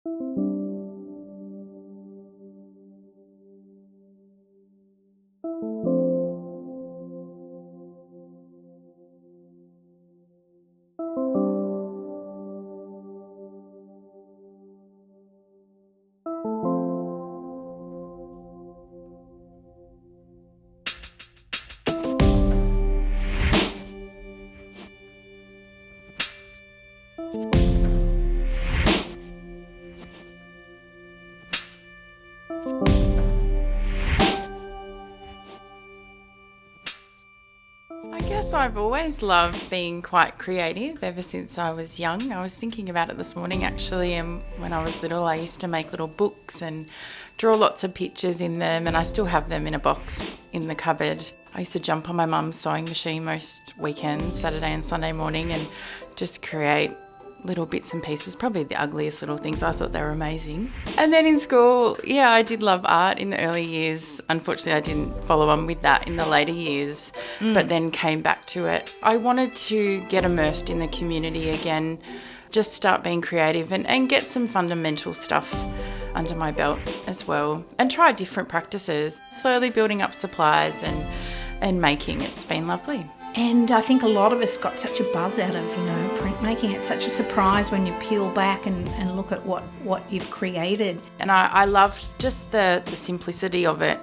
I guess I've always loved being quite creative ever since I was young. I was thinking about it this morning actually, and when I was little I used to make little books and draw lots of pictures in them, and I still have them in a box in the cupboard. I used to jump on my mum's sewing machine most weekends, Saturday and Sunday morning, and just create little bits and pieces, probably the ugliest little things. I thought they were amazing. And then in school, yeah, I did love art in the early years. Unfortunately, I didn't follow on with that in the later years, but then came back to it. I wanted to get immersed in the community again, just start being creative and get some fundamental stuff under my belt as well, and try different practices, slowly building up supplies and making. It's been lovely. And I think a lot of us got such a buzz out of, printmaking. It's such a surprise when you peel back and look at what you've created. And I loved just the simplicity of it,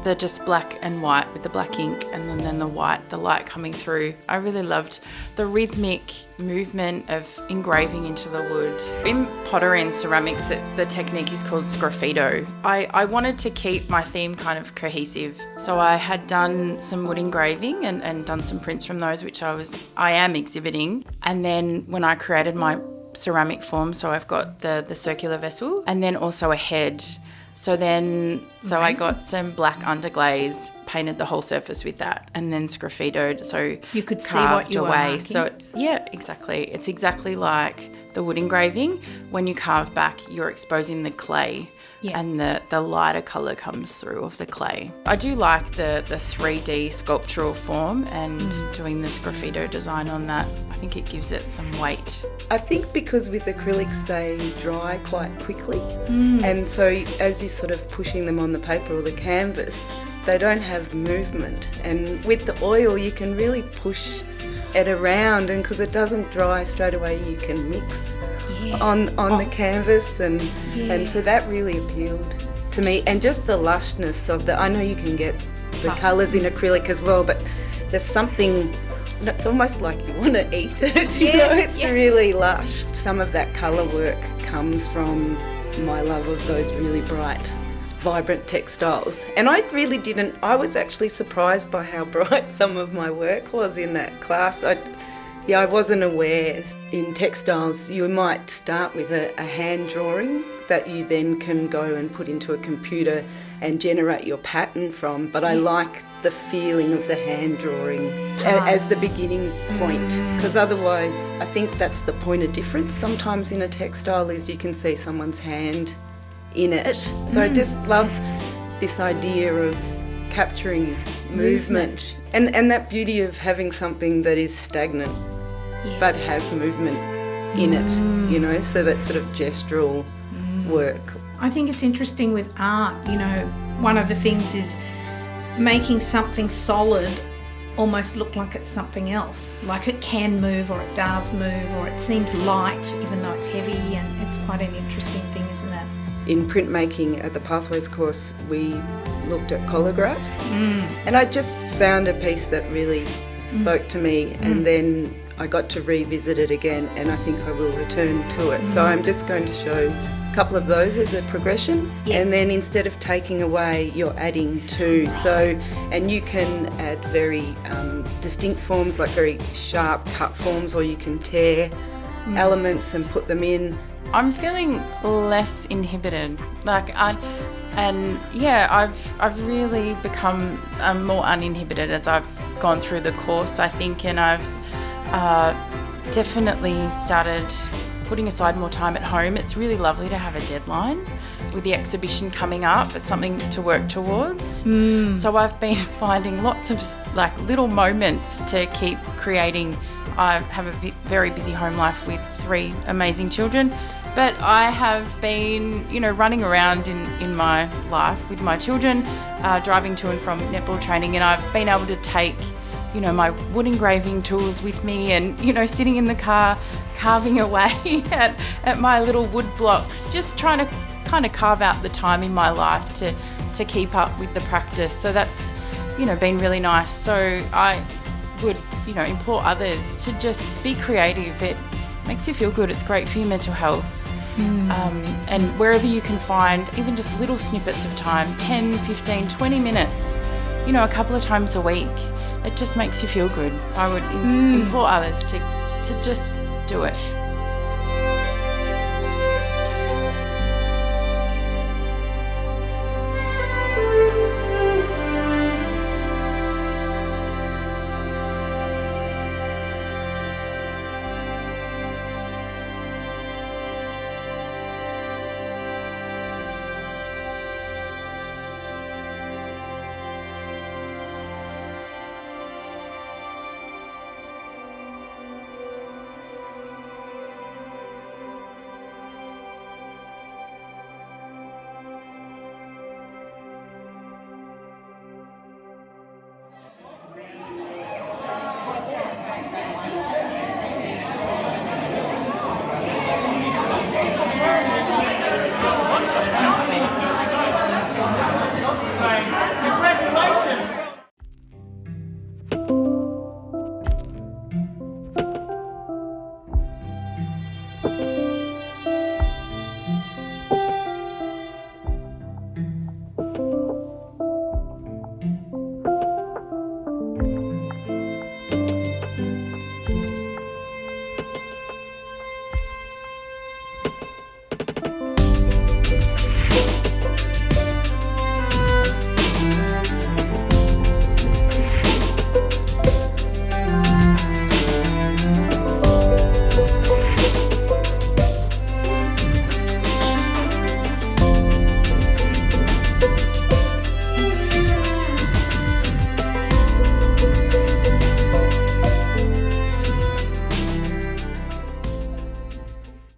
the just black and white with the black ink and then the white, the light coming through. I really loved the rhythmic movement of engraving into the wood. In pottery and ceramics, the technique is called sgraffito. I wanted to keep my theme kind of cohesive. So I had done some wood engraving and done some prints from those, which I am exhibiting. And then when I created my ceramic form, so I've got the circular vessel and then also a head. So I got some black underglaze, painted the whole surface with that, and then sgraffitoed. So you could see what you were marking. So exactly. It's exactly like the wood engraving. When you carve back, you're exposing the clay. Yeah. And the lighter colour comes through of the clay. I do like the 3D sculptural form and doing the sgraffito design on that. I think it gives it some weight. I think because with acrylics they dry quite quickly, and so as you're sort of pushing them on the paper or the canvas, they don't have movement. And with the oil you can really push it around, and because it doesn't dry straight away you can mix on the canvas, and so that really appealed to me. And just the lushness of I know you can get the colours in acrylic as well, but there's something, it's almost like you want to eat it, it's really lush. Some of that colour work comes from my love of those really bright, vibrant textiles. And I was actually surprised by how bright some of my work was in that class. I wasn't aware. In textiles, you might start with a hand drawing that you then can go and put into a computer and generate your pattern from. But I like the feeling of the hand drawing as the beginning point, because otherwise I think that's the point of difference sometimes in a textile, is you can see someone's hand in it. So I just love this idea of capturing movement and that beauty of having something that is stagnant but has movement in it, so that sort of gestural work. I think it's interesting with art, one of the things is making something solid almost look like it's something else, like it can move or it does move or it seems light even though it's heavy, and it's quite an interesting thing, isn't it? In printmaking at the Pathways course, we looked at collagraphs, and I just found a piece that really spoke to me, and then I got to revisit it again, and I think I will return to it. So I'm just going to show a couple of those as a progression, and then instead of taking away, you're adding to. So, and you can add very distinct forms, like very sharp cut forms, or you can tear elements and put them in. I'm feeling less inhibited, I've really become more uninhibited as I've gone through the course, I think, and I've definitely started putting aside more time at home. It's really lovely to have a deadline with the exhibition coming up. It's something to work towards. So I've been finding lots of little moments to keep creating. I have a very busy home life with 3 amazing children, But I have been, running around in my life with my children, driving to and from netball training, and I've been able to take, my wood engraving tools with me and, sitting in the car, carving away at my little wood blocks, just trying to kind of carve out the time in my life to keep up with the practice. So that's, been really nice. So I would, implore others to just be creative. It makes you feel good. It's great for your mental health. And wherever you can find even just little snippets of time, 10, 15, 20 minutes, a couple of times a week, it just makes you feel good. I would implore others to just do it.